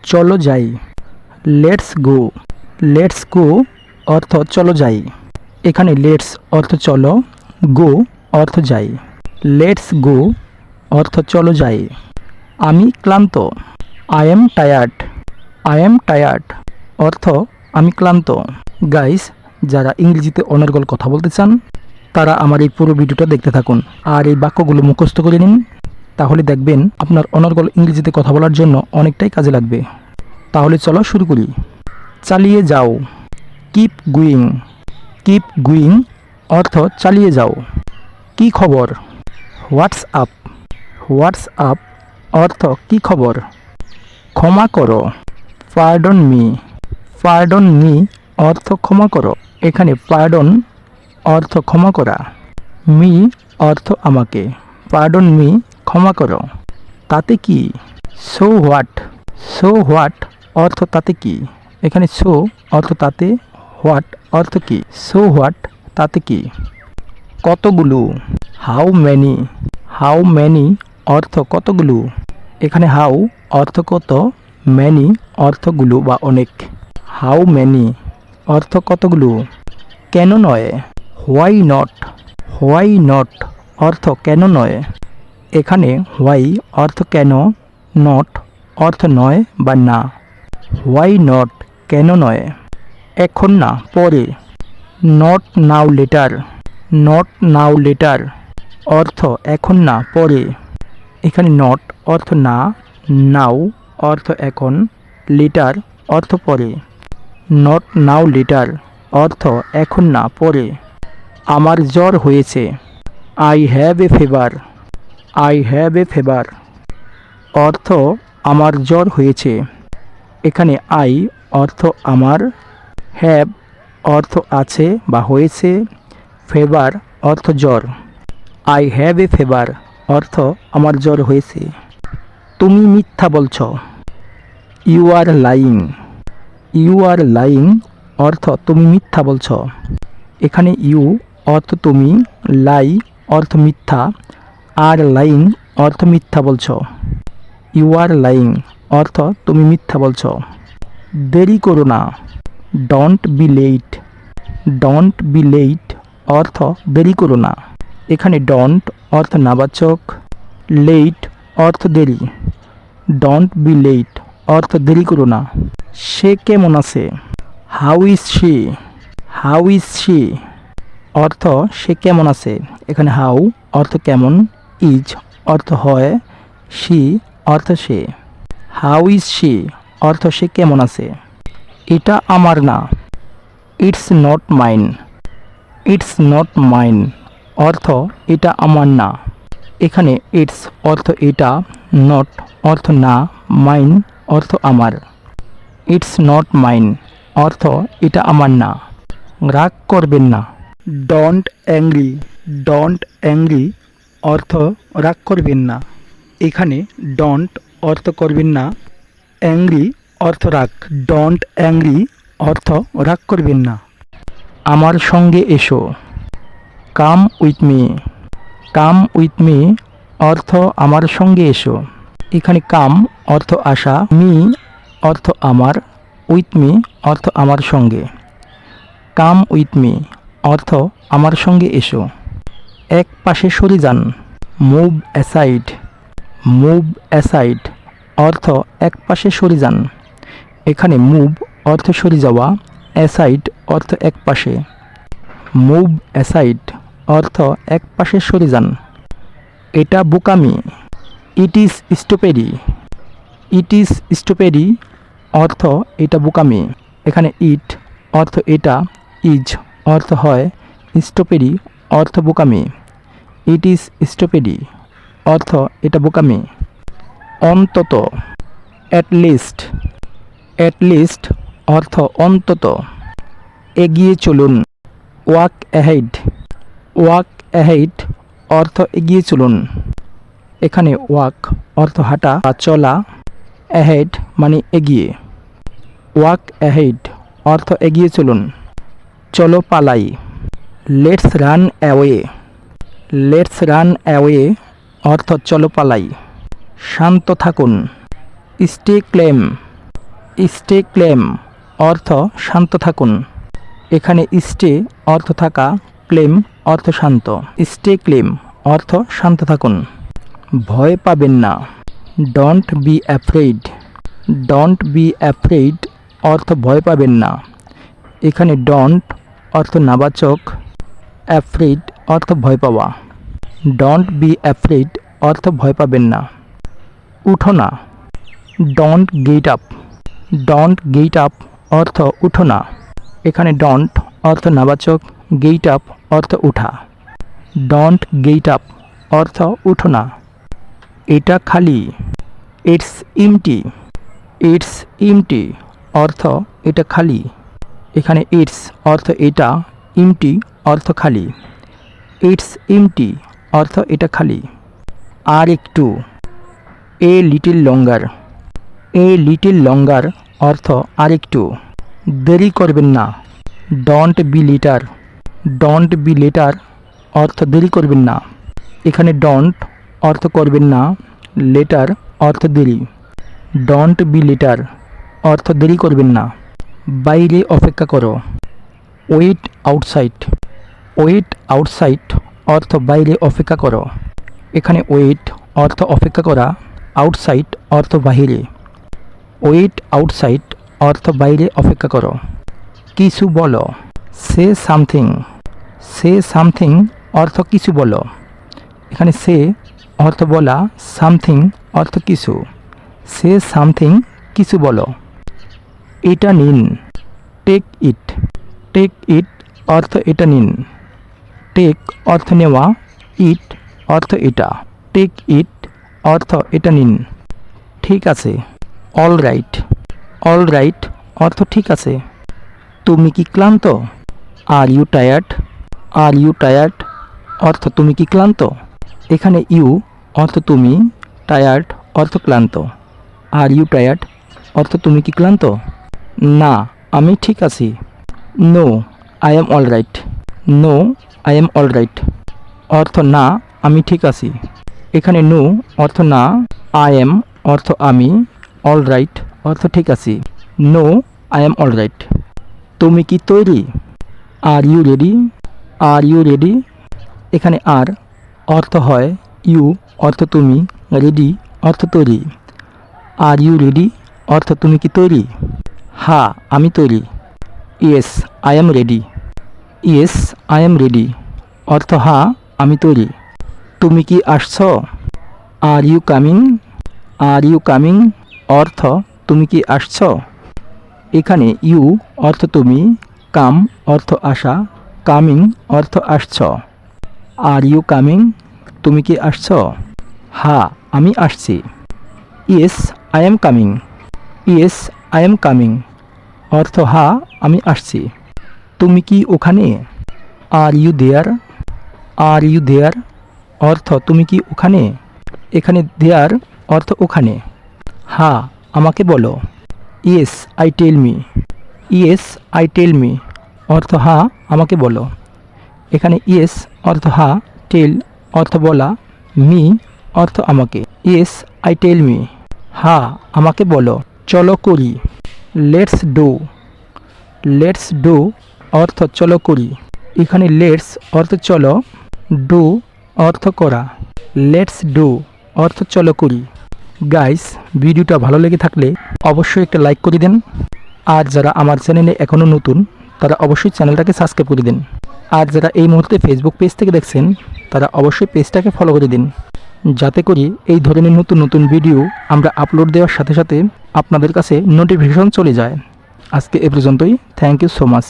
চলো যাই। Let's go. Let's go অর্থ চলো যাই। এখানে লেটস অর্থ চলো, গো অর্থ যাই। লেটস গো অর্থ চলো যাই। আমি ক্লান্ত। I am tired. I am tired অর্থ আমি ক্লান্ত। গাইস, যারা ইংরেজিতে অনর্গল কথা বলতে চান তারা আমার এই পুরো ভিডিওটা দেখতে থাকুন আর এই বাক্যগুলো মুখস্থ করে নিন। তাহলে দেখবেন আপনার অনর্গল ইংরেজিতে কথা বলার জন্য অনেকটাই কাজে লাগবে। তাহলে চলো শুরু করি। চালিয়ে যাও। Keep going. কিপ গুইং অর্থ চালিয়ে যাও। কি খবর? What's up. হোয়াটস আপ অর্থ কি খবর। ক্ষমা করো। Pardon me. পার্ডন মি অর্থ ক্ষমা করো। এখানে পার্ডন অর্থ ক্ষমা করা, মি অর্থ আমাকে। পার্ডন মি ক্ষমা করো। তাতে কি? So what. সো হোয়াট অর্থ তাতে কি। এখানে সো অর্থ তাতে, হোয়াট অর্থ কি। সো হোয়াট তাতে কি। কতগুলো। How many. হাউ মেনি অর্থ কতগুলো। এখানে হাউ অর্থ কত, মেনি অর্থগুলো বা অনেক। হাউ মেনি অর্থ কতগুলো। কেন নয়। Why not. হোয়াই নট অর্থ কেন নয়। এখানে হোয়াই অর্থ কেন, নট অর্থ নয় বা না। হোয়াই নট কেন নয়। এখন না, পরে। Not now later. Not now later অর্থ এখন না, পরে। এখানে নট অর্থ না, নাও অর্থ এখন, লেটার অর্থ পরে। নট নাও লেটার অর্থ এখন না, পরে। আমার জ্বর হয়েছে। I have a fever. I have a fever অর্থ আমার জ্বর হয়েছে। এখানে আই অর্থ আমার, হ্যাভ অর্থ আছে বা হয়েছে, ফিভার অর্থ জ্বর। আই হ্যাভ এ ফিভার অর্থ আমার জ্বর হয়েছে। তুমি মিথ্যা বলছ। You are lying. You are lying অর্থ তুমি মিথ্যা বলছ। এখানে ইউ অর্থ তুমি, লাই অর্থ মিথ্যা, আর লাইং অর্থ মিথ্যা বলছ। ইউ আর লাইং অর্থ তুমি মিথ্যা বলছ। দেরি করো না। Don't be late. Don't be late অর্থ দেরি করো না। এখানে ডোন্ট অর্থ নাবাচক, লেট অর্থ দেরি। ডোন্ট বি লেট অর্থ দেরি করো না। সে কেমন আছে। How is she. How is she অর্থ সে কেমন আছে। এখানে হাউ অর্থ কেমন, ইজ অর্থ হয়, শি অর্থ সে। হাউ ইজ শি অর্থ সে কেমন আছে। এটা আমার না। It's not mine. It's not mine অর্থ এটা আমার না। এখানে ইটস অর্থ এটা, নট অর্থ না, মাইন অর্থ আমার। ইটস নট মাইন অর্থ এটা আমার না। রাগ করবেন না। Don't angry. ডোন্ট অ্যাংরি অর্থ রাগ করবেন না। এখানে ডোন্ট অর্থ করবেন না, অ্যাংরি অর্থ রাগ। ডোন্ট অ্যাংরি অর্থ রাগ করবেন না। আমার সঙ্গে এসো। Come with me. Come with me অর্থ আমার সঙ্গে এসো। এখানে কাম অর্থ আসা, মি অর্থ আমার, উইথ মি অর্থ আমার সঙ্গে। কাম উইথ মি অর্থ আমার সঙ্গে এসো। এক পাশে সরে যান। Move aside. মুভ অ্যাসাইড অর্থ এক পাশে সরে যান। এখানে মুভ অর্থ সরে যাওয়া, অ্যাসাইড অর্থ এক পাশে। মুভ অ্যাসাইড অর্থ এক পাশে সরে যান। এটা বোকামি। It is stupid. It is stupid অর্থ এটা বোকামি। এখানে ইট অর্থ এটা, ইজ অর্থ হয়, স্টুপিড অর্থ বোকামি। ইট ইজ স্টুপিড অর্থ এটা বোকামি। অন্তত। At least. অ্যাট লিস্ট অর্থ অন্তত। এগিয়ে চলুন। Walk ahead. ওয়াক অ্যাহেড অর্থ এগিয়ে চলুন। এখানে ওয়াক অর্থ হাঁটা বা চলা, অ্যাহেড মানে এগিয়ে। ওয়াক অ্যাহেড অর্থ এগিয়ে চলুন। চলো পালাই। Let's run away. Let's run away অর্থ চলো পালাই। শান্ত থাকুন। Stay claim. স্টে ক্লেম অর্থ শান্ত থাকুন। এখানে স্টে অর্থ থাকা, ক্লেম অর্থ শান্ত। স্টে ক্লেম অর্থ শান্ত থাকুন। ভয় পাবেন না, don't be afraid. Don't be afraid অর্থ ভয় পাবেন না। এখানে ডোন্ট অর্থ নাবাচক, অ্যাফ্রেড অর্থ ভয় পাওয়া। ডোন্ট বি অ্যাফ্রেড অর্থ ভয় পাবেন না। উঠো না, don't get up. Don't get up অর্থ উঠো না। এখানে ডোন্ট অর্থ নাবাচক, গেট আপ অর্থ উঠা। ডোন্ট গেট আপ অর্থ উঠো না। এটা খালি, ইটস এমটি। ইটস এমটি অর্থ এটা খালি। এখানে ইটস অর্থ এটা, এমটি অর্থ খালি। ইটস এমটি অর্থ এটা খালি। আর একটু, a little longer. A little লঙ্গার অর্থ আর একটু। দেরি করবেন না, don't B letter. Don't be letter অর্থ দেরি করবেন না। এখানে ডোন্ট অর্থ করবেন না, লেটার অর্থ দেরি। ডোন্ট বি লেটার অর্থ দেরি করবেন না। বাইরে অপেক্ষা করো, ওয়েট আউটসাইড। ওয়েট আউটসাইড অর্থ বাইরে অপেক্ষা করো। এখানে ওয়েট অর্থ অপেক্ষা করা, আউটসাইড অর্থ বাহিরে। ওয়েট আউটসাইড অর্থ বাইরে অপেক্ষা করো। কিছু বলো, সে সামথিং। সে সামথিং অর্থ কিছু বলো। এখানে সে অর্থ বলা, সামথিং অর্থ কিছু। সে সামথিং কিছু বলো। এটা নিন, টেক ইট। টেক ইট অর্থ এটা নিন। টেক অর্থ নেওয়া, ইট অর্থ এটা। টেক ইট অর্থ এটা নিন। ঠিক আছে, অল রাইট। অল রাইট অর্থ ঠিক আছে। তুমি কি ক্লান্ত? Are you tired. Are you tired অর্থ তুমি কি ক্লান্ত। এখানে ইউ অর্থ তুমি, টায়ার্ড অর্থ ক্লান্ত। আর ইউ টায়ার্ড অর্থ তুমি কি ক্লান্ত। না, আমি ঠিক আছি। No, I am all right. No, I am all right অর্থ না, আমি ঠিক আছি। এখানে নো অর্থ না, আই এম অর্থ আমি, অল রাইট অর্থ ঠিক আছি। No, I am all right. তুমি কি তৈরি? Are you ready. Are you ready এখানে আর অর্থ হয় ইউ অর্থ তুমি, রেডি অর্থ তৈরি। আর ইউ রেডি অর্থ তুমি কি তৈরি। হ্যাঁ, আমি তৈরি। Yes, I am ready. Yes, I am ready অর্থ হ্যাঁ, আমি তৈরি। তুমি কি আসছো? Are you coming. Are you coming অর্থ তুমি কি আসছো। এখানে ইউ অর্থ তুমি, কাম অর্থ আসা, কামিং অর্থ আসছ। আর ইউ কামিং তুমি কি আসছো। হ্যাঁ, আমি আসছি। Yes, I am coming. Yes, I am coming অর্থ হ্যাঁ, আমি আসছি। তুমি কি ওখানে? Are you there. Are you there অর্থ তুমি কি ওখানে। এখানে দেয়ার অর্থ ওখানে। হ্যাঁ, আমাকে বলো। Yes, I tell me. Yes, I tell me অর্থ হ্যাঁ, আমাকে বলো। এখানে ইয়েস অর্থ হ্যাঁ, টেল অর্থ বলা, মি অর্থ আমাকে। ইয়েস, আই টেল মি হ্যাঁ, আমাকে বলো। চলো করি, লেটস ডু। লেটস ডু অর্থ চলো করি। এখানে লেটস অর্থ চলো, ডু অর্থ করা। লেটস ডু অর্থ চলো করি। গাইস, ভিডিওটা ভালো লেগে থাকলে অবশ্যই একটা লাইক করে দেন। আর যারা আমার চ্যানেলে এখনও নতুন তারা অবশ্যই চ্যানেলটাকে সাবস্ক্রাইব করে দিন। আর যারা এই মুহূর্তে ফেসবুক পেজ থেকে দেখছেন তারা অবশ্যই পেজটাকে ফলো করে দিন, যাতে করে এই ধরনের নতুন নতুন ভিডিও আমরা আপলোড দেওয়ার সাথে সাথে আপনাদের কাছে নোটিফিকেশন চলে যায়। আজকে এ পর্যন্তই। Thank you so much.